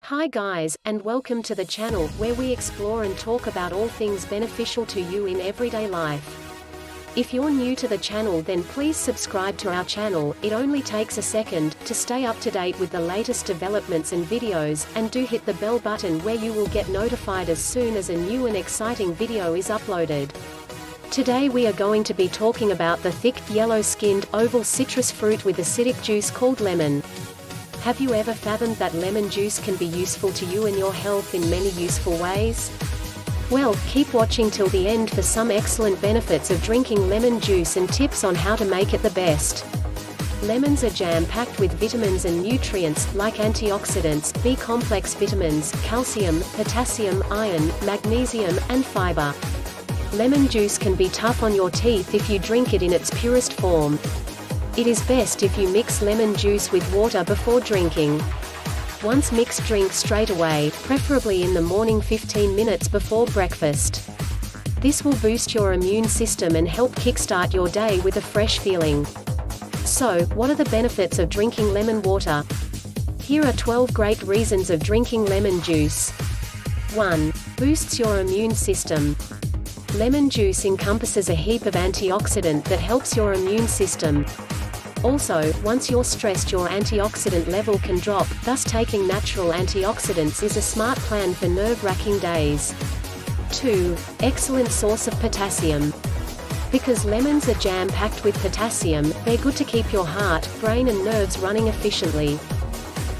Hi guys, and welcome to the channel, where we explore and talk about all things beneficial to you in everyday life. If you're new to the channel, then please subscribe to our channel. It only takes a second to stay up to date with the latest developments and videos, and do hit the bell button where you will get notified as soon as a new and exciting video is uploaded. Today we are going to be talking about the thick, yellow-skinned, oval citrus fruit with acidic juice called lemon. Have you ever fathomed that lemon juice can be useful to you and your health in many useful ways? Well, keep watching till the end for some excellent benefits of drinking lemon juice and tips on how to make it the best. Lemons are jam-packed with vitamins and nutrients, like antioxidants, B-complex vitamins, calcium, potassium, iron, magnesium, and fiber. Lemon juice can be tough on your teeth if you drink it in its purest form. It is best if you mix lemon juice with water before drinking. Once mixed, drink straight away, preferably in the morning 15 minutes before breakfast. This will boost your immune system and help kickstart your day with a fresh feeling. So, what are the benefits of drinking lemon water? Here are 12 great reasons of drinking lemon juice. 1. Boosts your immune system. Lemon juice encompasses a heap of antioxidant that helps your immune system. Also, once you're stressed, your antioxidant level can drop, thus taking natural antioxidants is a smart plan for nerve-wracking days. 2. Excellent source of potassium. Because lemons are jam-packed with potassium, they're good to keep your heart, brain and nerves running efficiently.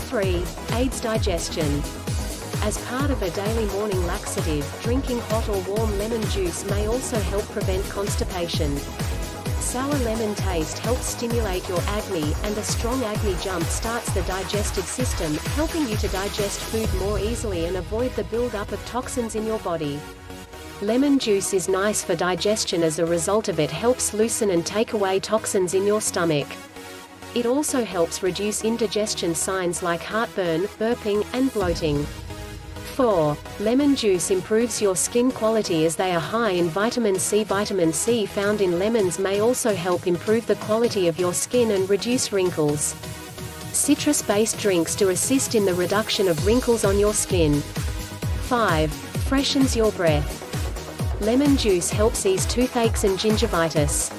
3. Aids digestion. As part of a daily morning laxative, drinking hot or warm lemon juice may also help prevent constipation. Sour lemon taste helps stimulate your acne, and a strong acne jump starts the digestive system, helping you to digest food more easily and avoid the build-up of toxins in your body. Lemon juice is nice for digestion. As a result of it helps loosen and take away toxins in your stomach. It also helps reduce indigestion signs like heartburn, burping, and bloating. 4. Lemon juice improves your skin quality as they are high in vitamin C. Vitamin C found in lemons may also help improve the quality of your skin and reduce wrinkles. Citrus-based drinks do assist in the reduction of wrinkles on your skin. 5. Freshens your breath. Lemon juice helps ease toothaches and gingivitis.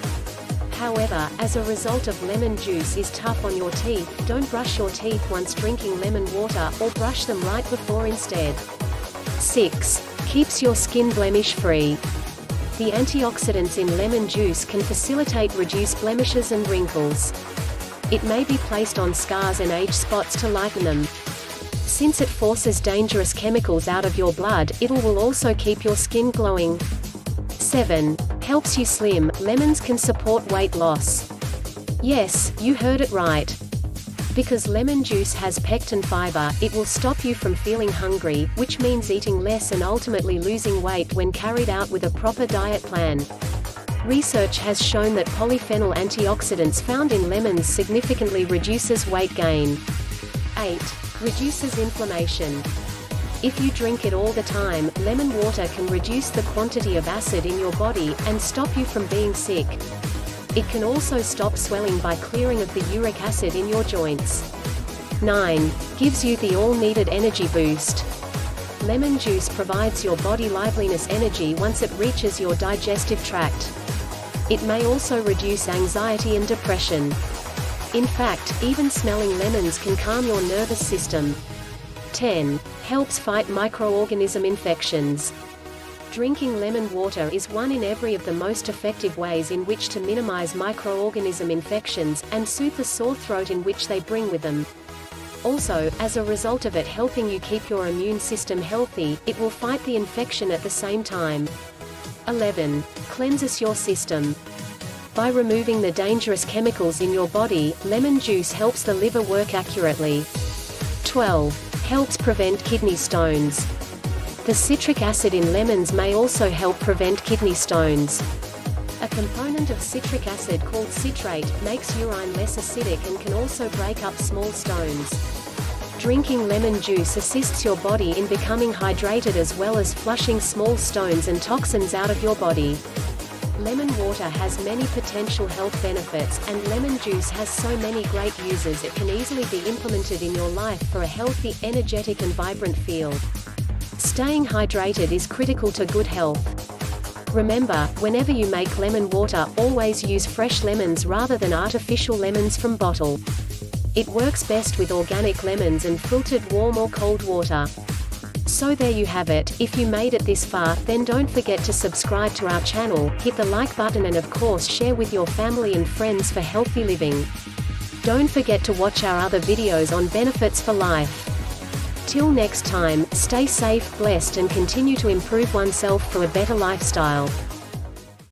However, as a result of lemon juice is tough on your teeth, don't brush your teeth once drinking lemon water, or brush them right before instead. 6. Keeps your skin blemish-free. The antioxidants in lemon juice can facilitate reduce blemishes and wrinkles. It may be placed on scars and age spots to lighten them. Since it forces dangerous chemicals out of your blood, it will also keep your skin glowing. 7. Helps you slim. Lemons can support weight loss. Yes, you heard it right. Because lemon juice has pectin fiber, it will stop you from feeling hungry, which means eating less and ultimately losing weight when carried out with a proper diet plan. Research has shown that polyphenol antioxidants found in lemons significantly reduces weight gain. 8. Reduces inflammation. If you drink it all the time, lemon water can reduce the quantity of acid in your body, and stop you from being sick. It can also stop swelling by clearing of the uric acid in your joints. 9. Gives you the all-needed energy boost. Lemon juice provides your body liveliness energy once it reaches your digestive tract. It may also reduce anxiety and depression. In fact, even smelling lemons can calm your nervous system. 10. Helps fight microorganism infections. Drinking lemon water is one in every of the most effective ways in which to minimize microorganism infections, and soothe the sore throat in which they bring with them. Also, as a result of it helping you keep your immune system healthy, it will fight the infection at the same time. 11. Cleanses your system. By removing the dangerous chemicals in your body, lemon juice helps the liver work accurately. 12. Helps prevent kidney stones. The citric acid in lemons may also help prevent kidney stones. A component of citric acid called citrate makes urine less acidic and can also break up small stones. Drinking lemon juice assists your body in becoming hydrated as well as flushing small stones and toxins out of your body. Lemon water has many potential health benefits, and lemon juice has so many great uses it can easily be implemented in your life for a healthy, energetic and vibrant feel. Staying hydrated is critical to good health. Remember, whenever you make lemon water, always use fresh lemons rather than artificial lemons from bottle. It works best with organic lemons and filtered warm or cold water. So there you have it. If you made it this far, then don't forget to subscribe to our channel, hit the like button and of course share with your family and friends for healthy living. Don't forget to watch our other videos on benefits for life. Till next time, stay safe, blessed and continue to improve oneself for a better lifestyle.